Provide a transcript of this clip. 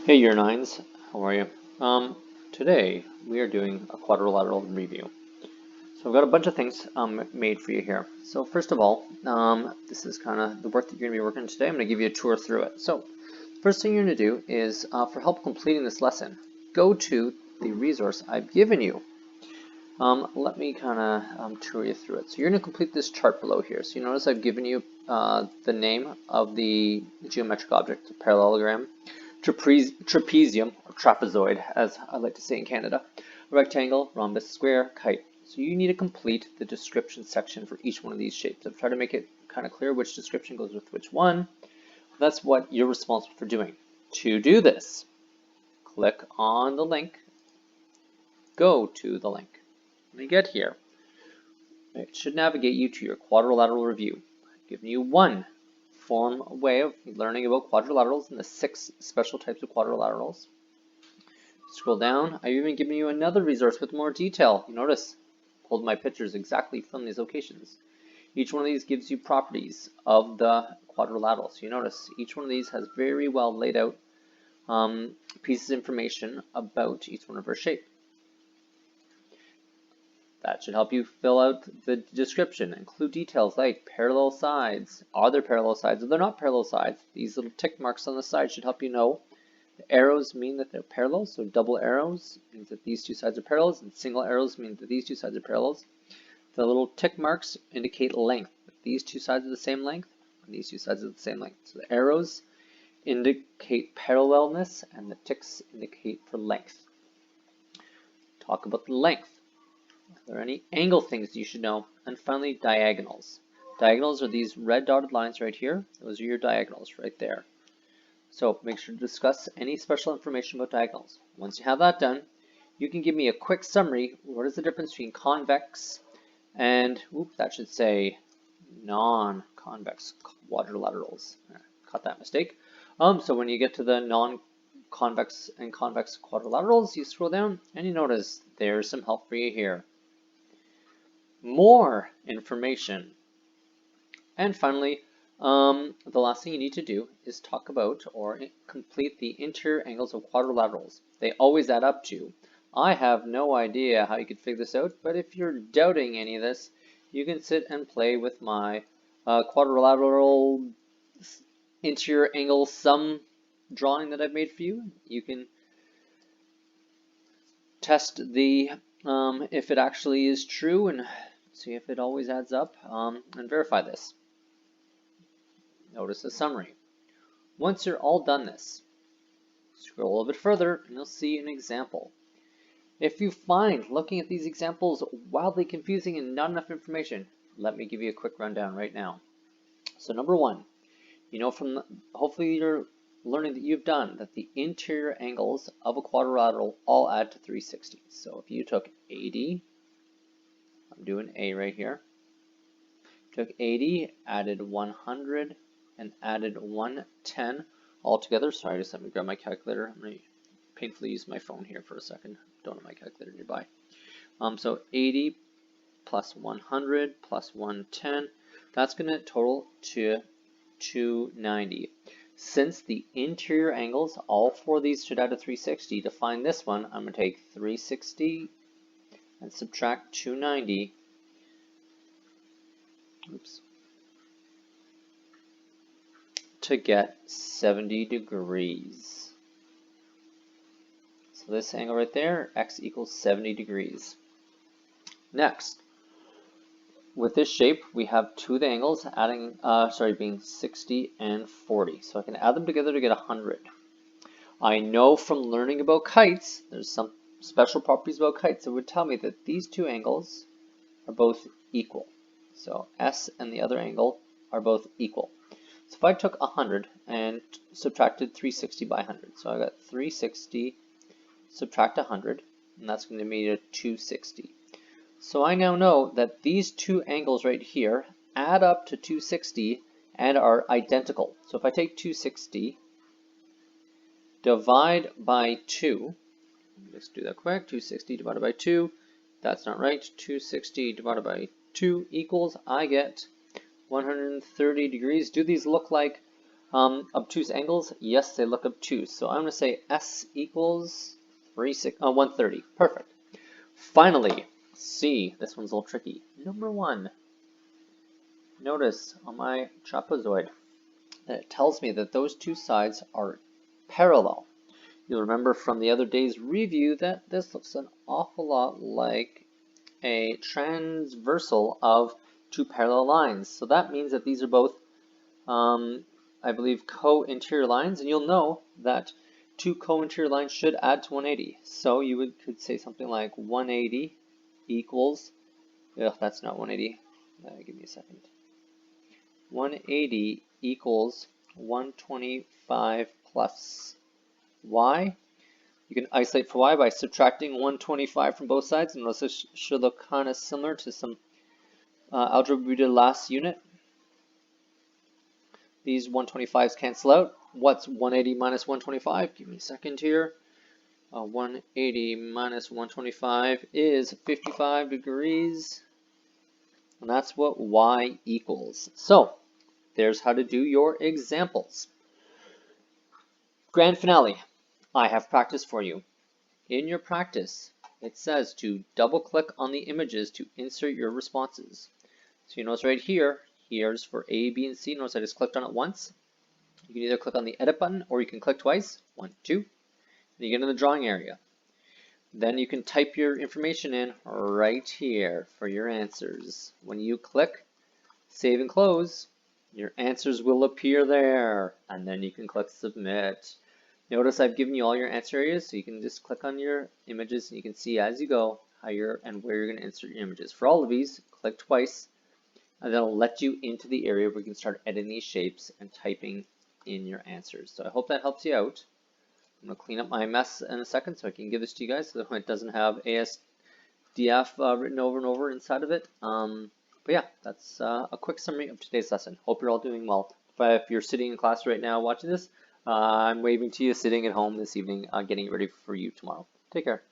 Hey Year Nines, how are you? Today we are doing a quadrilateral review. So I've got a bunch of things made for you here. So first of all, this is kind of the work that you're going to be working on today. I'm going to give you a tour through it. So first thing you're going to do is, for help completing this lesson, go to the resource I've given you. Let me kind of tour you through it. So you're going to complete this chart below here. So you notice I've given you the name of the geometric object, the parallelogram, trapezium, or trapezoid, as I like to say in Canada, rectangle, rhombus, square, kite. So you need to complete the description section for each one of these shapes. I've tried to make it kind of clear which description goes with which one. That's what you're responsible for doing. To do this, click on the link, go to the link. When you get here, it should navigate you to your quadrilateral review, giving you one way of learning about quadrilaterals and the 6 special types of quadrilaterals. Scroll down. I've even given you another resource with more detail. You notice, I pulled my pictures exactly from these locations. Each one of these gives you properties of the quadrilateral. So you notice each one of these has very well laid out pieces of information about each one of our shapes. That should help you fill out the description, include details like parallel sides. Are there parallel sides? Are there not parallel sides? These little tick marks on the side should help you know. The arrows mean that they're parallel, so double arrows means that these two sides are parallels, and single arrows mean that these two sides are parallels. The little tick marks indicate length. These two sides are the same length, and these two sides are the same length. So the arrows indicate parallelness, and the ticks indicate for length. Talk about the length. Are there any angle things you should know? And finally, diagonals. Diagonals are these red dotted lines right here. Those are your diagonals right there. So make sure to discuss any special information about diagonals. Once you have that done, you can give me a quick summary. What is the difference between convex and, that should say non-convex quadrilaterals. Caught that mistake. So when you get to the non-convex and convex quadrilaterals, you scroll down and you notice there's some help for you here. More information. And finally, the last thing you need to do is talk about or complete the interior angles of quadrilaterals. They always add up to. I have no idea how you could figure this out, but if you're doubting any of this, you can sit and play with my quadrilateral interior angle sum drawing that I've made for you. You can test the if it actually is true and see if it always adds up and verify this. Notice the summary. Once you're all done this, scroll a little bit further and you'll see an example. If you find looking at these examples wildly confusing and not enough information, let me give you a quick rundown right now. So number one, you know from hopefully you're learning that you've done that the interior angles of a quadrilateral all add to 360. So if you took 80, I'm doing A right here, took 80, added 100, and added 110 all together. Sorry, just let me grab my calculator. I'm going to painfully use my phone here for a second. Don't have my calculator nearby. So 80 plus 100 plus 110, that's going to total to 290. Since the interior angles, all 4 of these should add to 360. To find this one, I'm going to take 360 and subtract 290. Oops. To get 70 degrees. So this angle right there, x equals 70 degrees. Next, with this shape, we have 2 of the angles being 60 and 40. So I can add them together to get 100. I know from learning about kites, there's some special properties about kites that would tell me that these 2 angles are both equal. So S and the other angle are both equal. So if I took 100 and subtracted 360 by 100, so I got 360 subtract 100, and that's going to be a 260. So I now know that these 2 angles right here add up to 260 and are identical. So if I take 260, divide by 2, let's do that quick, 260 divided by 2, that's not right, 260 divided by 2 equals, I get 130 degrees. Do these look like Obtuse angles, yes, they look obtuse. So I'm going to say S equals 130. Perfect. Finally, C. This one's a little tricky. Number 1. Notice on my trapezoid that it tells me that those two sides are parallel. You'll remember from the other day's review that this looks an awful lot like a transversal of two parallel lines. So that means that these are both, I believe, co-interior lines, and you'll know that two co-interior lines should add to 180. So you could say something like 180 equals, that's not 180, give me a second. 180 equals 125 plus y. You can isolate for y by subtracting 125 from both sides, and notice this should look kind of similar to some algebra we did last unit. These 125s cancel out. What's 180 minus 125? Give me a second here. 180 minus 125 is 55 degrees, and that's what y equals. So there's how to do your examples. Grand finale. I have practice for you. In your practice, it says to double click on the images to insert your responses. So you notice right here, here's for A, B, and C. Notice I just clicked on it once. You can either click on the edit button or you can click twice. 1, 2. And you get in the drawing area. Then you can type your information in right here for your answers. When you click save and close, your answers will appear there, and then you can click submit. Notice I've given you all your answer areas, so you can just click on your images and you can see as you go how and where you're going to insert your images. For all of these, click twice, and that'll let you into the area where you can start editing these shapes and typing in your answers. So I hope that helps you out. I'm going to clean up my mess in a second so I can give this to you guys so that it doesn't have ASDF written over and over inside of it. But yeah, that's a quick summary of today's lesson. Hope you're all doing well. If you're sitting in class right now watching this, I'm waving to you sitting at home this evening, getting ready for you tomorrow. Take care.